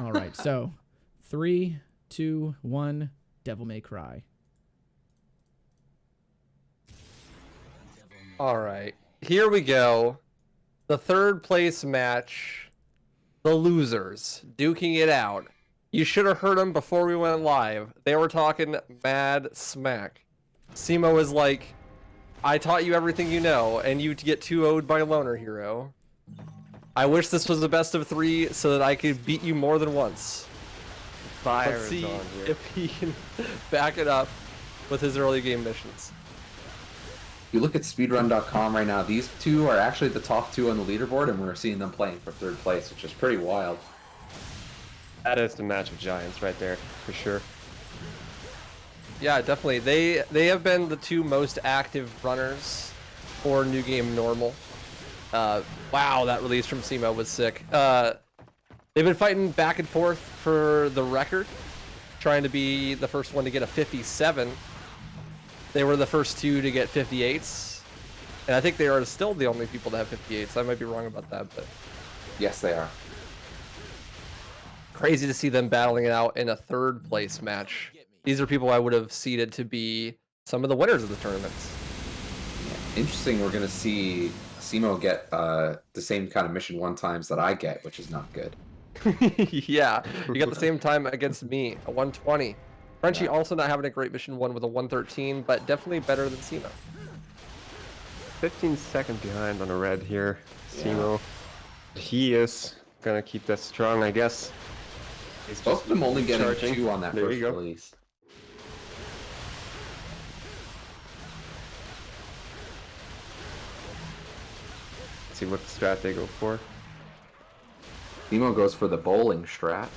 All right, so 3, 2, 1, Devil May Cry. All right, here we go. The third place match. The losers duking it out. You should have heard them before we went live. They were talking mad smack. Simo was like, I taught you everything you know, and you get 2-0'd by Loner Hero. I wish this was the best of 3 so that I could beat you more than once. Fire Let's see is on here. if he can back it up with his early game missions. You look at speedrun.com right now, these two are actually the top 2 on the leaderboard, and we're seeing them playing for 3rd place, which is pretty wild. That is the match of giants right there, for sure. Yeah, definitely. They have been the 2 most active runners for New Game Normal. Wow, that release from Simo was sick. They've been fighting back and forth for the record, trying to be the first one to get a 57. They were the first 2 to get 58s. And I think they are still the only people to have 58s. I might be wrong about that, but... Yes, they are. Crazy to see them battling it out in a 3rd place match. These are people I would have seeded to be some of the winners of the tournaments. Interesting, we're going to see Simo get the same kind of mission 1 times that I get, which is not good. Yeah, you got the same time against me, a 120. Frenchie also not having a great mission 1 with a 113, but definitely better than Simo. 15 seconds behind on a red here, Simo. He is gonna keep that strong, I guess. He's Both of them only getting charging. 2 on that There first you go. release. Let's see what strat they go for. Simo goes for the bowling strat.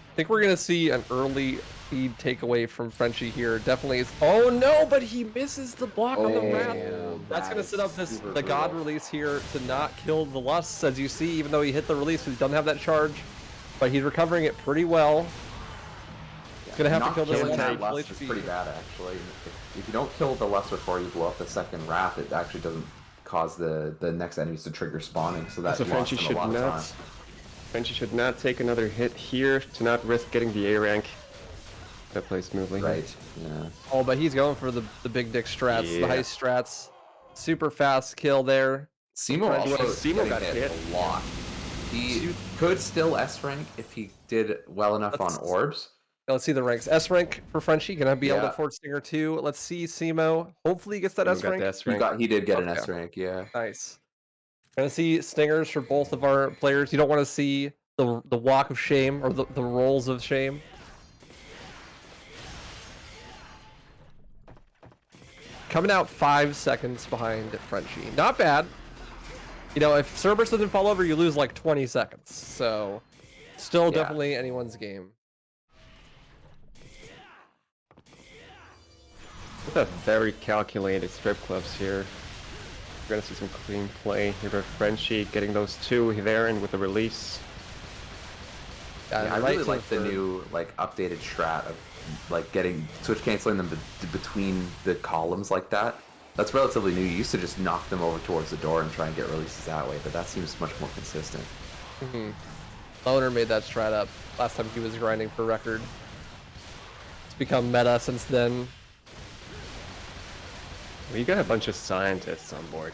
I think we're gonna see an early feed takeaway from Frenchie here. Definitely is. Oh no, but he misses the block on the map. That's gonna set up the God release here to not kill the Lusts, as you see, even though he hit the release, he doesn't have that charge. But he's recovering it pretty well. He's gonna have to kill this killing one. that Lust is pretty bad, actually. If you don't kill the Lust before you blow up the second Wrath, it actually doesn't cause the next enemies to trigger spawning, so that's Frenchie should not. Frenchie should not take another hit here to not risk getting the A rank. That plays smoothly. Right. Yeah. Oh, but he's going for the big dick strats, the heist strats. Super fast kill there. Simo also Simo got hit a lot. He could still S rank if he did well enough on orbs. Let's see the ranks. S rank for Frenchie, gonna be able to afford Stinger 2. Let's see Simo. Hopefully he gets that S rank. He did get an S rank, yeah. Nice. Gonna see stingers for both of our players. You don't want to see the walk of shame or the rolls of shame. Coming out 5 seconds behind Frenchie. Not bad. You know, if Cerberus doesn't fall over, you lose like 20 seconds. So, still definitely anyone's game. With a very calculated strip clubs here. We're gonna see some clean play. Here by Frenchie getting those 2 there and with the release. Yeah, I really like the new updated strat of getting switch canceling them between the columns like that. That's relatively new. You used to just knock them over towards the door and try and get releases that way, but that seems much more consistent. Loner made that strat up last time he was grinding for record. It's become meta since then. We got a bunch of scientists on board.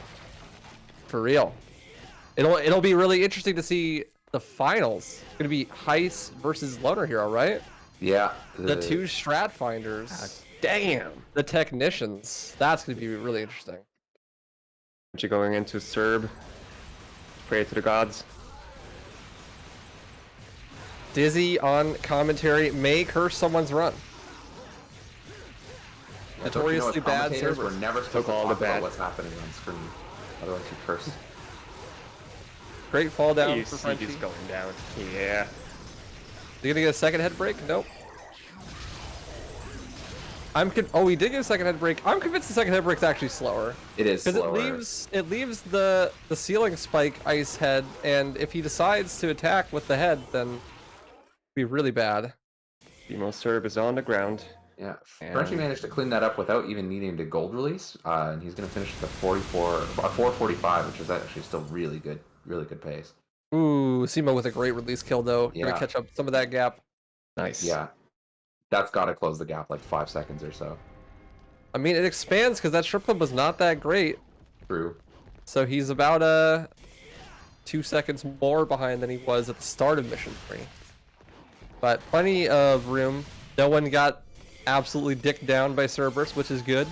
For real. It'll be really interesting to see the finals. It's gonna be Heist versus Loner Hero, right? Yeah. The 2 strat finders. Damn. The technicians. That's gonna be really interesting. Frenchie going into Cerb. Pray to the gods. Dizzy on commentary may curse someone's run. Notoriously bad Cerberus. Cerberus. We're never supposed to talk about what's happening on screen. Otherwise you curse. Great fall down for Frenchie. Frenchie. Going down. Yeah. Is he gonna get a second head break? Nope. Oh, he did get a second head break. I'm convinced the second head break's actually slower. It is slower. Because it leaves the ceiling spike ice head, and if he decides to attack with the head, then it'd be really bad. Simo Cerb is on the ground. Yeah, Frenchie managed to clean that up without even needing to gold release, and he's going to finish with a 445, which is actually still really good pace. Ooh, Simo with a great release kill though. Yeah. Gonna catch up some of that gap. Nice. Yeah. That's got to close the gap like 5 seconds or so. I mean, it expands because that strip club was not that great. True. So he's about 2 seconds more behind than he was at the start of mission 3. But plenty of room. No one got absolutely dicked down by Cerberus, which is good.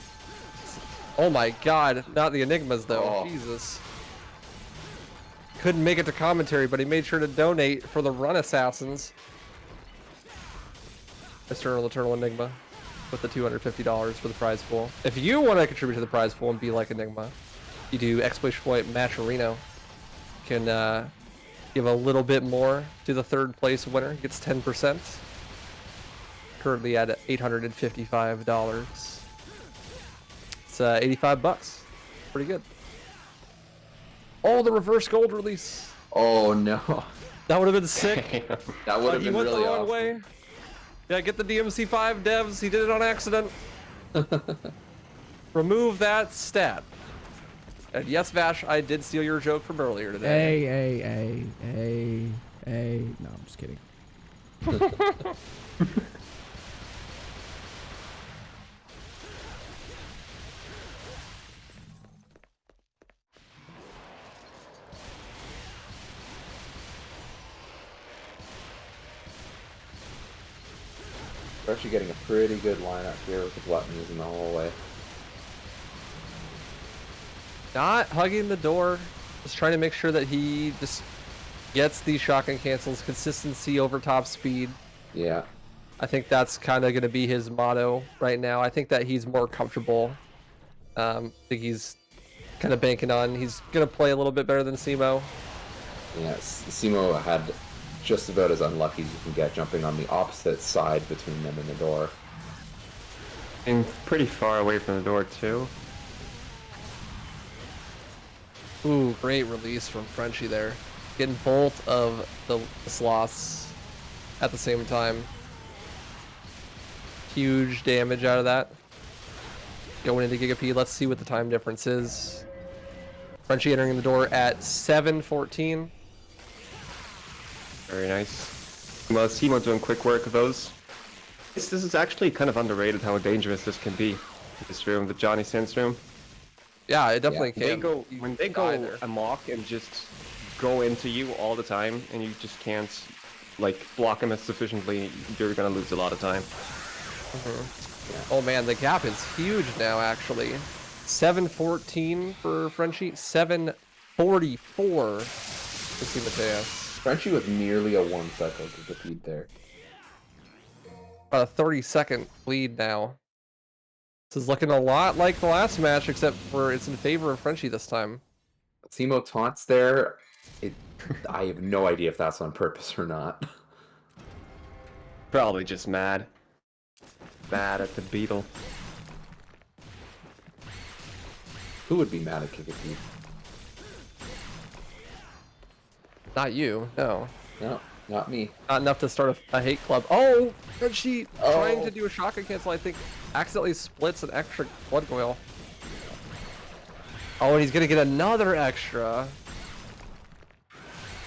Oh my god, not the Enigmas though. Oh. Jesus. Couldn't make it to commentary, but he made sure to donate for the run assassins. Eternal Enigma with the $250 for the prize pool. If you want to contribute to the prize pool and be like Enigma, you do exploit Matcherino. Can give a little bit more to the 3rd place winner. Gets 10%. Currently at $855. It's 85 bucks. Pretty good. Oh, the reverse gold release. Oh no. That would have been sick. That would have He been went really the wrong awesome. way. Yeah, get the DMC3 devs. He did it on accident. Remove that stat. And yes, Vash, I did steal your joke from earlier today. Hey. No, I'm just kidding. We're actually getting a pretty good lineup here with the gluttonies in the whole way. Not hugging the door. Just trying to make sure that he just gets these shotgun cancels, consistency over top speed. Yeah. I think that's kind of going to be his motto right now. I think that he's more comfortable. I think he's kind of banking on he's going to play a little bit better than Simo. Yeah, Simo had just about as unlucky as you can get, jumping on the opposite side between them and the door. And pretty far away from the door too. Ooh, great release from Frenchie there. Getting both of the slots at the same time. Huge damage out of that. Going into Giga P, let's see what the time difference is. Frenchie entering the door at 7:14. Very nice. Well, Simo doing quick work of those. This is actually kind of underrated how dangerous this can be. This room, the Johnny Sins room. Yeah, it definitely They can. go when they go Either. amok and just go into you all the time, and you just can't like block them as sufficiently. You're gonna lose a lot of time. Oh man, the gap is huge now actually. 7:14 for Frenchie, 7:44 for Simoteus. Frenchie with nearly a 1 cycle to defeat there. About a 30-second lead now. This is looking a lot like the last match, except for it's in favor of Frenchie this time. Simo taunts there. I have no idea if that's on purpose or not. Probably just mad. Mad at the beetle. Who would be mad at Kikati? Not you, no. No, not me. Not enough to start a hate club. Oh, Frenchie trying Oh. to do a shotgun cancel, I think, accidentally splits an extra blood coil. Oh, and he's gonna get another extra.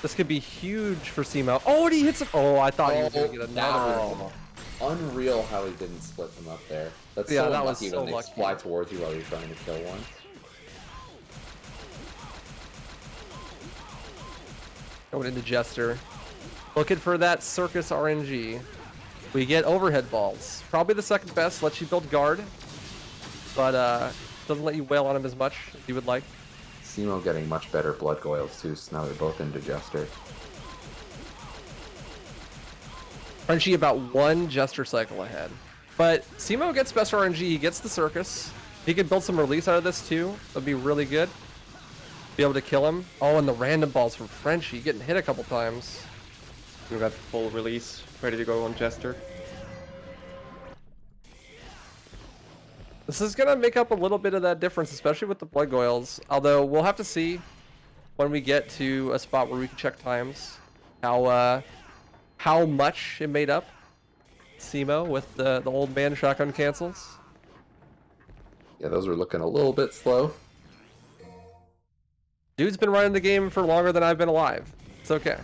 This could be huge for Simo. Oh, and he hits him. Oh, I thought he was gonna get another. Wow. Unreal how he didn't split them up there. That's Yeah, so that was unlucky so when they lucky. fly towards you while you're trying to kill one. Going into Jester. Looking for that Circus RNG. We get overhead balls. Probably the second best. Lets you build guard. But doesn't let you wail on him as much as you would like. Simo getting much better blood coils too, so now they're both into Jester. Frenchie about one Jester cycle ahead. But Simo gets best RNG. He gets the Circus. He could build some release out of this too. That'd be really good. Be able to kill him. Oh, and the random balls from Frenchie. Getting hit a couple times. We got full release, ready to go on Jester. This is going to make up a little bit of that difference, especially with the blood goils. Although, we'll have to see when we get to a spot where we can check times how much it made up. Simo with the old man shotgun cancels. Yeah, those were looking a little bit slow. Dude's been running the game for longer than I've been alive. It's okay.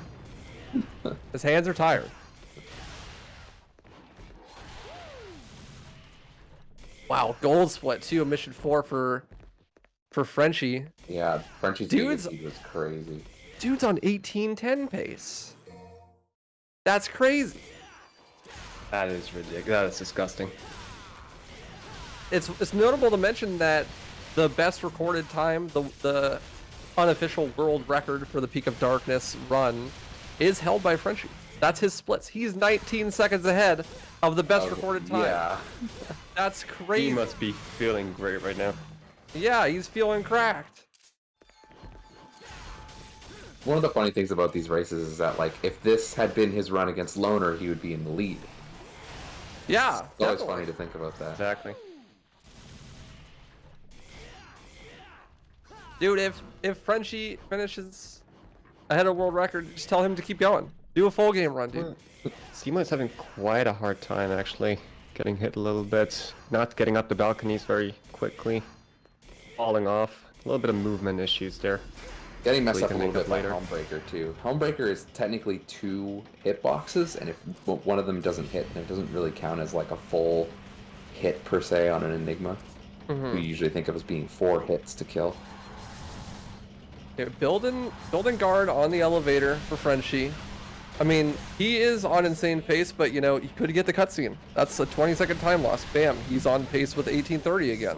His hands are tired. Wow, gold split too. Mission 4 for Frenchie. Yeah, Frenchie's Dude's- speed was crazy. Dude's on 18:10 pace. That's crazy. That is ridiculous. That is disgusting. It's notable to mention that the best recorded time, the unofficial world record for the Peak of Darkness run, is held by Frenchie. That's his splits. He's 19 seconds ahead of the best recorded time. Yeah. That's crazy. He must be feeling great right now. Yeah, he's feeling cracked. One of the funny things about these races is that, like, if this had been his run against Loner, he would be in the lead. Yeah. It's always definitely. funny to think about that. Exactly. Dude, if Frenchie finishes ahead of world record, just tell him to keep going. Do a full game run, dude. Simo is having quite a hard time actually. Getting hit a little bit. Not getting up the balconies very quickly. Falling off. A little bit of movement issues there. Getting messed We up a can little make bit up by later. Homebreaker, too. Homebreaker is technically 2 hitboxes, and if one of them doesn't hit, then it doesn't really count as, like, a full hit, per se, on an Enigma. We usually think of as being 4 hits to kill. Okay, building guard on the elevator for Frenchie. I mean, he is on insane pace, but you know, you could get the cutscene. That's a 20-second time loss. Bam, he's on pace with 18:30 again.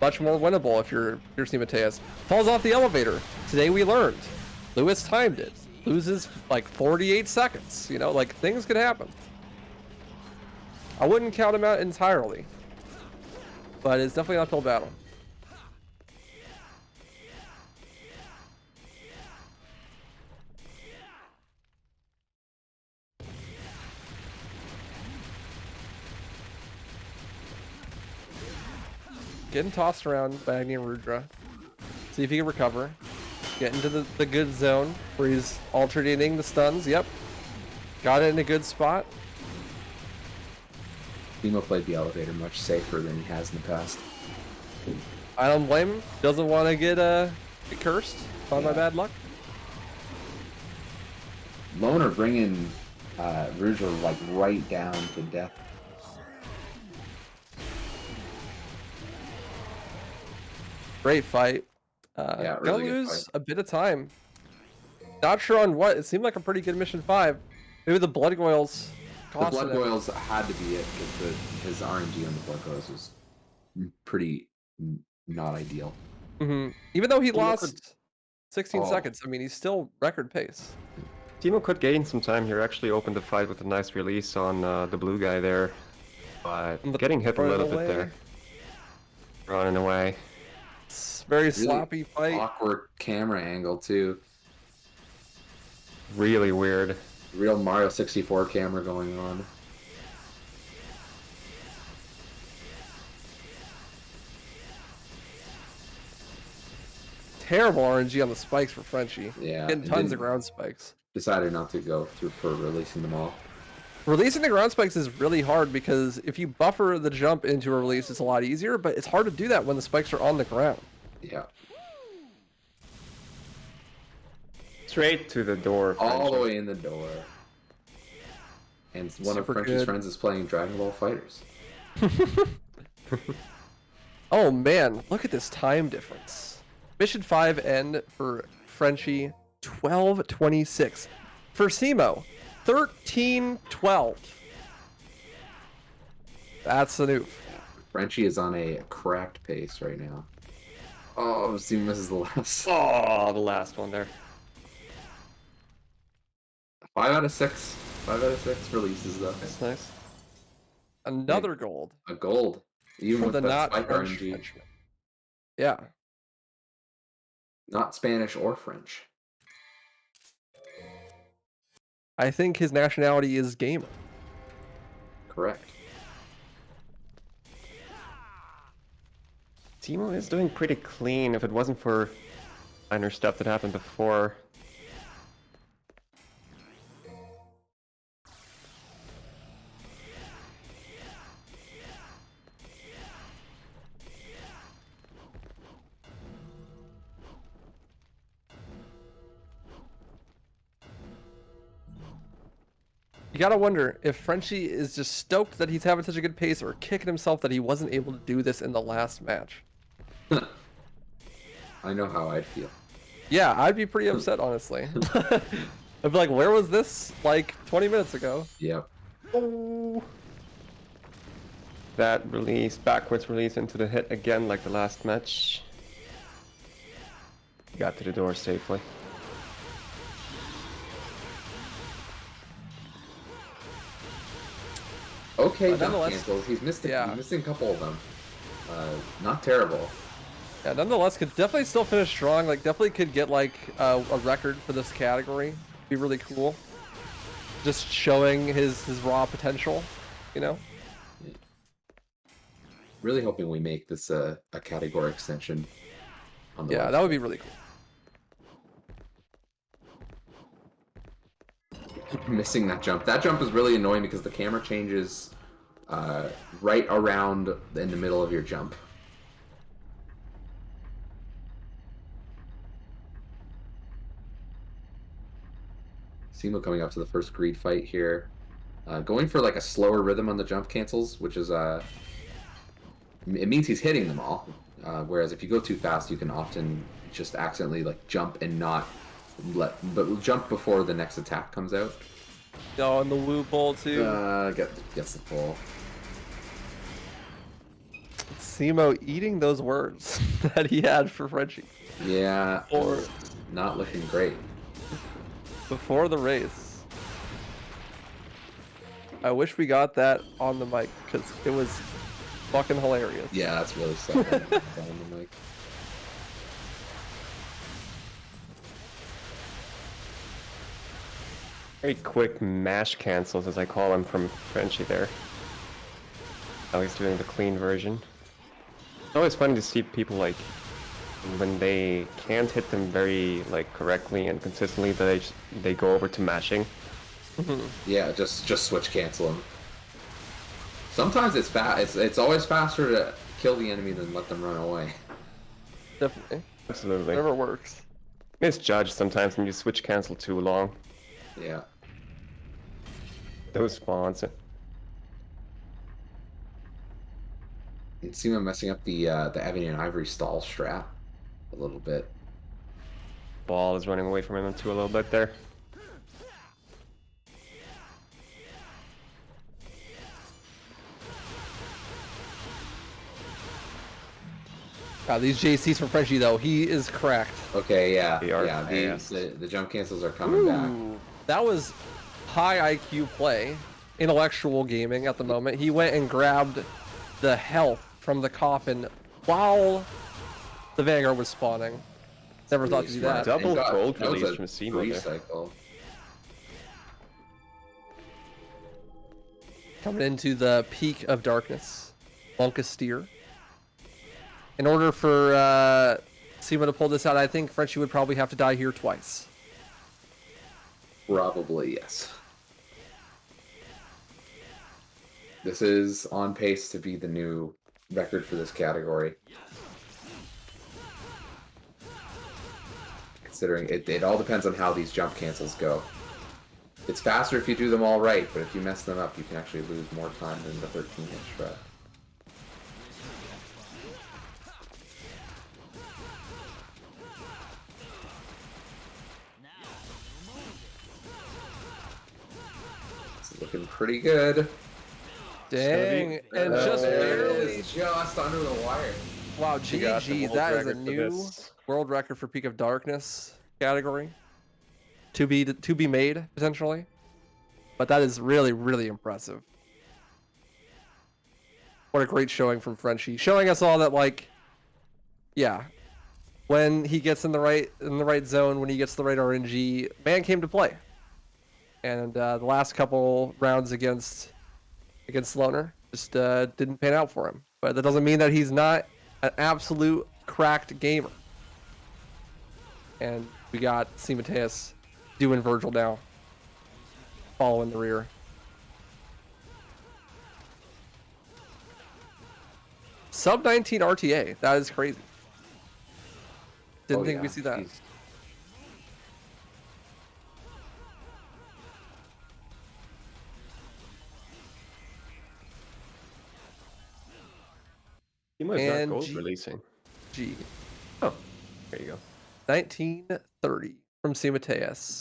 Much more winnable if you're Simoteus. Falls off the elevator. Today we learned. Lewis timed it. Loses like 48 seconds. You know, like things could happen. I wouldn't count him out entirely, but it's definitely an uphill battle. Getting tossed around by Agni and Rudra. See if he can recover. Get into the good zone where he's alternating the stuns. Yep. Got it in a good spot. Timo played the elevator much safer than he has in the past. I don't blame him. Doesn't want to get cursed by my Yeah. bad luck. Loner bringing Rudra, like, right down to death. Great fight. Yeah, Gonna really good lose fight. a bit of time. Not sure on what. It seemed like a pretty good mission 5. Maybe the blood goils The cost blood him. boils had to be it, because his RNG on the blood boils was pretty not ideal. Even though he Timo lost 16 Oh. seconds, I mean, he's still record pace. Timo could gain some time here. Actually opened the fight with a nice release on the blue guy there. But getting hit a Running little away. bit there. Running away. It's very Really sloppy fight. Awkward camera angle, too. Really weird. Real Mario 64 camera going on. Terrible RNG on the spikes for Frenchie. Yeah, Getting and tons of didn't- ground spikes. Decided not to go through for releasing them all. Releasing the ground spikes is really hard because if you buffer the jump into a release, it's a lot easier, but it's hard to do that when the spikes are on the ground. Yeah. Straight to the door. All the Frenchie. way in the door. And one of Super Frenchie's good. friends is playing Dragon Ball Fighters. Oh man, look at this time difference. Mission 5 end for Frenchie, 12:26. For Simo, 13:12. That's the noof. Frenchie is on a cracked pace right now. Oh, he misses the last. Oh, the last one there. 5 out of 6. 5 out of 6 releases, though. That's nice. Another gold A gold. Even for with the that not spike French RNG. Frenchman. Yeah. Not Spanish or French. I think his nationality is gamer. Correct. Timo is doing pretty clean. If it wasn't for minor stuff that happened before. You gotta wonder if Frenchie is just stoked that he's having such a good pace or kicking himself that he wasn't able to do this in the last match. I know how I'd feel. Yeah, I'd be pretty upset, honestly. I'd be like, where was this like 20 minutes ago? Yep. Oh. That release, backwards release into the hit again like the last match. Got to the door safely. Okay, jump nonetheless- cancels. He's missed yeah. he's missing a couple of them. Not terrible. Yeah, nonetheless, could definitely still finish strong. Like, definitely could get like a record for this category. Be really cool. Just showing his raw potential, you know. Really hoping we make this a category extension. On the Yeah, website. that would be really cool. Missing that jump. That jump is really annoying because the camera changes right around in the middle of your jump. Simo coming up to the first greed fight here. Going for like a slower rhythm on the jump cancels, which is it means he's hitting them all. Whereas if you go too fast, you can often just accidentally like jump and not jump before the next attack comes out. Oh, and the Woo Bowl too. Gets the pull. Simo eating those words that he had for Frenchie. Yeah, Or not looking great. before the race. I wish we got that on the mic because it was fucking hilarious. Yeah, that's really sad. On the mic. Very quick mash cancels, as I call them, from Frenchie there. Now he's doing the clean version. It's always funny to see people like when they can't hit them very like correctly and consistently, that they go over to mashing. Yeah, just switch cancel them. Sometimes it's fast. It's always faster to kill the enemy than let them run away. Definitely. Absolutely. Whatever works. Misjudged sometimes when you switch cancel too long. Yeah. Those spawns. It seems I'm messing up the Ebony and Ivory stall strat a little bit. Ball is running away from him too a little bit there. These JCs from Frenchie though, he is cracked. Okay, yeah, They are yeah. fast. The jump cancels are coming back. Ooh, that was high IQ play, intellectual gaming at the moment. He went and grabbed the health from the coffin while the Vanguard was spawning. Never thought to do that. Double gold that was release a from Simo there. recycle. Coming into the peak of darkness, Bunkasteer. In order for Simo to pull this out, I think Frenchie would probably have to die here twice. Probably, yes. This is on pace to be the new record for this category. Considering it all depends on how these jump cancels go. It's faster if you do them all right, but if you mess them up, you can actually lose more time than the 13-hit strat. Looking pretty good. Dang, and just barely. Just under the wire. Wow, He got the GG, world that is a record for new this. world record for Peak of Darkness category. To be made, potentially. But that is really, really impressive. What a great showing from Frenchie. Showing us all that, like, yeah, when he gets in the right zone, when he gets the right RNG, man came to play. And the last couple rounds against Loner just didn't pan out for him. But that doesn't mean that he's not an absolute cracked gamer. And we got Simoteus doing Virgil now, following the rear. Sub 19 RTA, that is crazy. Didn't think we'd see that. Jeez. Team is not And gold releasing. G. Oh, there you go. 1930 from Simoteus.